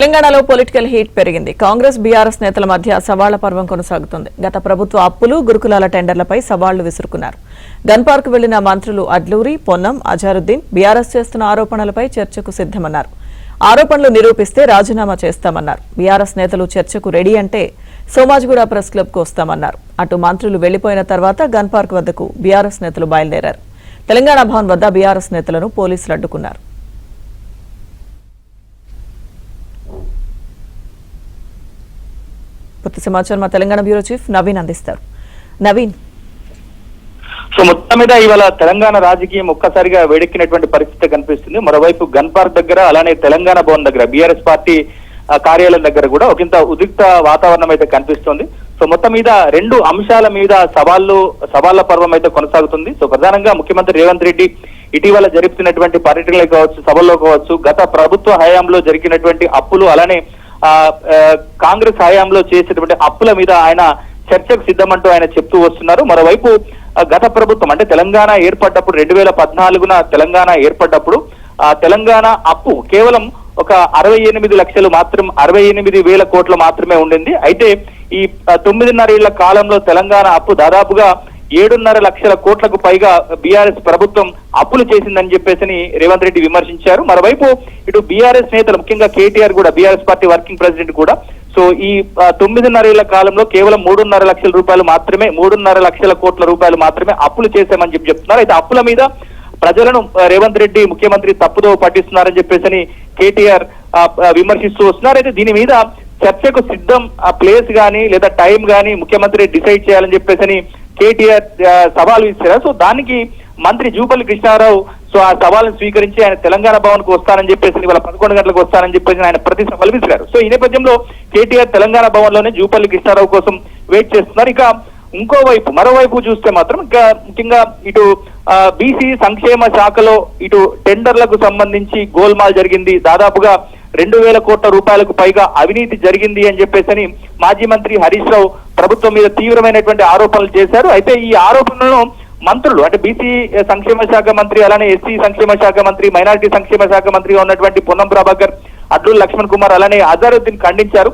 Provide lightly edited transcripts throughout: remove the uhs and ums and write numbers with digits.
తెలంగాణలో political heat పెరిగింది. Congress BRS నేతల మధ్య సవాళ్ల పర్వం కొనసాగుతుంది. గత ప్రభుత్వ అప్పులు, గురుకులాల టెండర్లపై సవాళ్లు విసురుకున్నారు. గన్ పార్క్ వెళ్లిన మంత్రులు అడ్లూరి, పొన్నం, అజారుద్దీన్ బీఆర్ఎస్ చేస్తున్న ఆరోపణలపై చర్చకు సిద్దమన్నారు. ఆరోపణలు నిరూపిస్తే రాజీనామా చేస్తామన్నారు. బీఆర్ఎస్ నేతలు చర్చకు రెడీ అంటే సోమాజిగూడ ప్రెస్ క్లబ్ కు వస్తామన్నారు. అటు మంత్రులు వెళ్లిపోయిన తర్వాత గన్ పార్క్ వద్దకు బీఆర్ఎస్ నేతలు బయలుదేరారు. తెలంగాణ భవన్ వద్ద బీఆర్ఎస్ నేతలను పోలీసులు అడ్డుకున్నారు. పూర్తి సమాచారం మా తెలంగాణ బ్యూరో చీఫ్ నవీన్ అందిస్తారు. నవీన్, సో మొత్తం మీద ఇవాళ తెలంగాణ రాజకీయం ఒక్కసారిగా వేడెక్కినటువంటి పరిస్థితి కనిపిస్తుంది. మరోవైపు గన్ పార్క్ దగ్గర, అలానే తెలంగాణ భవన్ దగ్గర, బీఆర్ఎస్ పార్టీ కార్యాలయం దగ్గర కూడా ఒకంత ఉద్రిక్త వాతావరణం అయితే కనిపిస్తుంది. సో మొత్తం మీద రెండు అంశాల మీద సవాళ్ల పర్వం అయితే కొనసాగుతుంది. సో ప్రధానంగా ముఖ్యమంత్రి రేవంత్ రెడ్డి ఇటీవల జరుపుతున్నటువంటి పర్యటనలు కావచ్చు, సభల్లో కావచ్చు, గత ప్రభుత్వ హయాంలో జరిగినటువంటి అప్పులు, అలానే కాంగ్రెస్ హయాంలో చేసేటువంటి అప్పుల మీద ఆయన చర్చకు సిద్ధమంటూ ఆయన చెప్తూ వస్తున్నారు. మరోవైపు గత ప్రభుత్వం అంటే తెలంగాణ ఏర్పడ్డప్పుడు 2014 తెలంగాణ ఏర్పడ్డప్పుడు తెలంగాణ అప్పు కేవలం ఒక 68,000 కోట్లు మాత్రమే ఉండింది. అయితే ఈ 9.5 ఏళ్ల కాలంలో తెలంగాణ అప్పు దాదాపుగా 7.5 లక్షల కోట్లకు పైగా బీఆర్ఎస్ ప్రభుత్వం అప్పులు చేసిందని చెప్పేసి రేవంత్ రెడ్డి విమర్శించారు. మరోవైపు ఇటు బీఆర్ఎస్ నేతలు, ముఖ్యంగా కేటీఆర్ కూడా, బీఆర్ఎస్ పార్టీ వర్కింగ్ ప్రెసిడెంట్ కూడా, సో ఈ 9.5 ఏళ్ల కాలంలో కేవలం 3.5 లక్షల రూపాయలు మాత్రమే, 3.5 లక్షల కోట్ల రూపాయలు మాత్రమే అప్పులు చేశామని చెప్తున్నారు. అయితే అప్పుల మీద ప్రజలను రేవంత్ రెడ్డి ముఖ్యమంత్రి తప్పుదో పట్టిస్తున్నారని చెప్పేసి కేటీఆర్ విమర్శిస్తూ వస్తున్నారు. అయితే దీని మీద చర్చకు సిద్ధం, ప్లేస్ గానీ లేదా టైం గానీ ముఖ్యమంత్రి డిసైడ్ చేయాలని చెప్పేసి కేటీఆర్ సవాల్ విసిరారు. సో దానికి మంత్రి జూపల్లి కృష్ణారావు సో ఆ సవాల్ను స్వీకరించి ఆయన తెలంగాణ భవన్ కు వస్తానని చెప్పేసి, ఇవాళ 11 గంటలకు వస్తానని చెప్పేసి ఆయన ప్రతి సవాల్ విసిరారు. సో ఈ నేపథ్యంలో కేటీఆర్ తెలంగాణ భవన్ లోనే జూపల్లి కృష్ణారావు కోసం వెయిట్ చేస్తున్నారు. ఇక మరోవైపు చూస్తే మాత్రం ఇంకా ముఖ్యంగా ఇటు బీసీ సంక్షేమ శాఖలో ఇటు టెండర్లకు సంబంధించి గోల్మాల్ జరిగింది. దాదాపుగా 2,000 కోట్ల రూపాయలకు పైగా అవినీతి జరిగింది అని చెప్పేసి మాజీ మంత్రి హరీష్ రావు ప్రభుత్వం మీద తీవ్రమైనటువంటి ఆరోపణలు చేశారు. అయితే ఈ ఆరోపణలను మంత్రులు అంటే బీసీ సంక్షేమ శాఖ మంత్రి, అలానే ఎస్సీ సంక్షేమ శాఖ మంత్రి, మైనారిటీ సంక్షేమ శాఖ మంత్రిగా ఉన్నటువంటి పొన్నం ప్రభాకర్, అడ్లూరి లక్ష్మణ్ కుమార్, అలానే అజారుద్దీన్ ఖండించారు.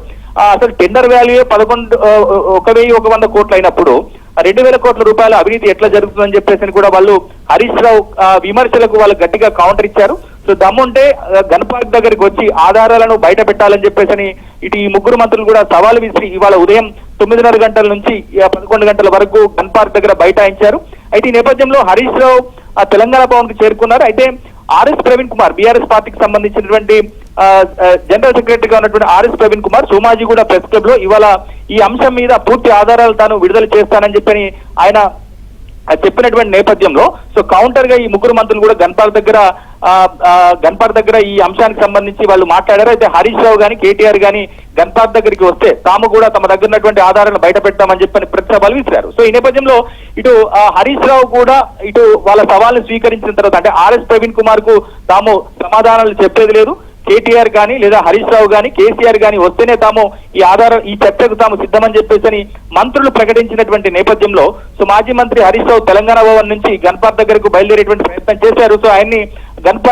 అసలు టెండర్ వాల్యూ 1,100 కోట్లు అయినప్పుడు 2,000 కోట్ల రూపాయల అవినీతి ఎట్లా జరుగుతుందని చెప్పేసి కూడా వాళ్ళు హరీష్ రావు విమర్శలకు వాళ్ళు గట్టిగా కౌంటర్ ఇచ్చారు. సో దమ్ముంటే గన్ పార్క్ దగ్గరికి వచ్చి ఆధారాలను బయట పెట్టాలని చెప్పేసి ఇటు ఈ ముగ్గురు మంత్రులు కూడా సవాలు విసిరి ఇవాళ ఉదయం 9:30 గంటల నుంచి 11 గంటల వరకు గన్ పార్క్ దగ్గర బైఠాయించారు. అయితే ఈ నేపథ్యంలో హరీష్ రావు తెలంగాణ భవన్ కు చేరుకున్నారు. అయితే ఆర్ఎస్ ప్రవీణ్ కుమార్, బీఆర్ఎస్ పార్టీకి సంబంధించినటువంటి జనరల్ సెక్రటరీగా ఉన్నటువంటి RS Praveen Kumar Somajiguda press club లో ఇవాళ ఈ అంశం మీద పూర్తి ఆధారాలు తాను విడుదల చేస్తానని చెప్పని ఆయన చెప్పినటువంటి నేపథ్యంలో సో కౌంటర్ గా ఈ ముగ్గురు మంత్రులు కూడా గన్ పార్క్ దగ్గర ఈ అంశానికి సంబంధించి వాళ్ళు మాట్లాడారు. అయితే హరీష్ రావు గాని కేటీఆర్ గాని గన్ పార్క్ దగ్గరికి వస్తే తాము కూడా తమ దగ్గర ఉన్నటువంటి ఆధారాలను బయట పెట్టామని చెప్పని ప్రతిసభలు విసిరారు. సో ఈ నేపథ్యంలో ఇటు హరీష్ రావు కూడా ఇటు వాళ్ళ సవాల్ని స్వీకరించిన తర్వాత అంటే ఆర్ఎస్ ప్రవీణ్ కుమార్ కు తాము సమాధానాలు చెప్పేది లేదు, కేటీఆర్ గాని లేదా హరీష్ రావు గాని కేసీఆర్ గాని వస్తేనే తాము ఈ చర్చకు తాము సిద్ధమని చెప్పేసి మంత్రులు ప్రకటించినటువంటి నేపథ్యంలో సో మాజీ మంత్రి హరీష్ రావు తెలంగాణ భవన్ నుంచి గన్ పార్క్ దగ్గరకు బయలుదేరేటువంటి ప్రయత్నం చేశారు. సో ఆయన్ని గన్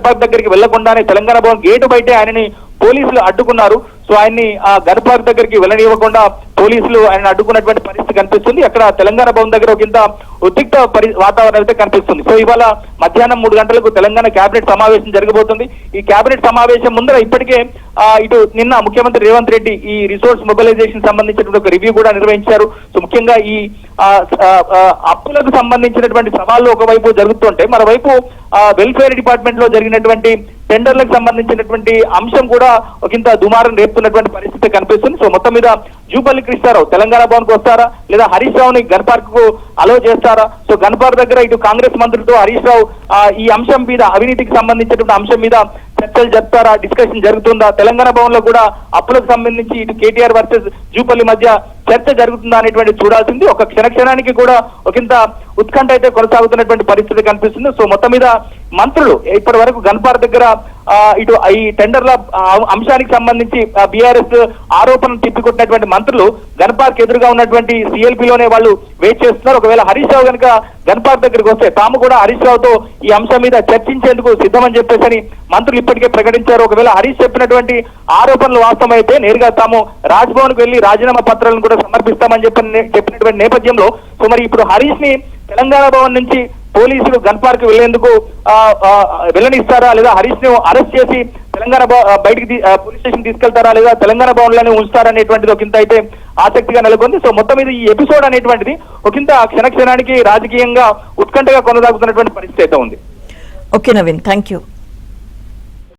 పార్క్ దగ్గరికి వెళ్లకుండానే తెలంగాణ భవన్ గేటు బయటే ఆయనని పోలీసులు అడ్డుకున్నారు. సో ఆయన్ని గన్ పార్క్ దగ్గరికి వెళ్ళనివ్వకుండా పోలీసులు ఆయన అడ్డుకున్నటువంటి పరిస్థితి కనిపిస్తుంది. అక్కడ తెలంగాణ భవన్ దగ్గర ఒకంత ఉద్రిక్త వాతావరణం అయితే కనిపిస్తుంది. సో ఇవాళ మధ్యాహ్నం 3 గంటలకు తెలంగాణ కేబినెట్ సమావేశం జరగబోతుంది. ఈ కేబినెట్ సమావేశం ముందర ఇప్పటికే ఇటు నిన్న ముఖ్యమంత్రి రేవంత్ రెడ్డి ఈ రిసోర్స్ మొబిలైజేషన్ సంబంధించినటువంటి ఒక రివ్యూ కూడా నిర్వహించారు. సో ముఖ్యంగా ఈ అప్పులకు సంబంధించినటువంటి సవాళ్లు ఒకవైపు జరుగుతుంటే మరోవైపు వెల్ఫేర్ డిపార్ట్మెంట్ లో జరిగినటువంటి టెండర్లకు సంబంధించినటువంటి అంశం కూడా ఒకంత దుమారం రేపుతున్నటువంటి పరిస్థితి కనిపిస్తుంది. సో మొత్తం మీద జూపల్లి కృష్ణారావు తెలంగాణ భవన్ కు వస్తారా లేదా హరీష్ రావుని గన్ పార్క్ కు అలో చేస్తారా? సో గన్ పార్క్ దగ్గర ఇటు కాంగ్రెస్ మంత్రులతో హరీష్ రావు ఈ అంశం మీద, అవినీతికి సంబంధించినటువంటి అంశం మీద చర్చలు జరుపుతారా, డిస్కషన్ జరుగుతుందా? తెలంగాణ భవన్ లో కూడా అప్పులకు సంబంధించి ఇటు కేటీఆర్ వర్సెస్ జూపల్లి మధ్య చర్చ జరుగుతుందా అనేటువంటి చూడాల్సింది. ఒక క్షణానికి కూడా ఒకంత ఉత్కంఠ అయితే కొనసాగుతున్నటువంటి పరిస్థితి కనిపిస్తుంది. సో మొత్తం మీద మంత్రులు ఇప్పటి వరకు గన్ పార్క్ దగ్గర ఇటు ఈ టెండర్ల అంశానికి సంబంధించి బీఆర్ఎస్ ఆరోపణలు తిప్పికొట్టినటువంటి మంత్రులు గన్ పార్క్ ఎదురుగా ఉన్నటువంటి సిఎల్పిలోనే వాళ్ళు వెయిట్ చేస్తున్నారు. ఒకవేళ హరీష్ రావు కనుక గన్ పార్క్ దగ్గరికి వస్తే తాము కూడా హరీష్ రావుతో ఈ అంశం మీద చర్చించేందుకు సిద్ధమని చెప్పేసి మంత్రులు ఇప్పటికే ప్రకటించారు. ఒకవేళ హరీష్ చెప్పినటువంటి ఆరోపణలు వాస్తవమైతే నేరుగా తాము రాజ్భవన్ కు వెళ్లి రాజీనామా పత్రాలను కూడా సమర్పిస్తామని చెప్పినటువంటి నేపథ్యంలో సో మరి ఇప్పుడు హరీష్ ని తెలంగాణ భవన్ నుంచి పోలీసులు గన్ పార్క్ వెళ్లేందుకు వెళ్ళనిస్తారా, లేదా హరీష్ ను అరెస్ట్ చేసి తెలంగాణ బయటికి పోలీస్ స్టేషన్ తీసుకెళ్తారా, లేదా తెలంగాణ భవన్ లోనే ఉంచుతారా అనేటువంటిది ఒకంత అయితే ఆసక్తిగా నెలకొంది. సో మొత్తం మీద ఈ ఎపిసోడ్ అనేటువంటిది ఒకంత క్షణానికి రాజకీయంగా ఉత్కంఠగా కొనసాగుతున్నటువంటి పరిస్థితి అయితే ఉంది. Okay Naveen, thank you.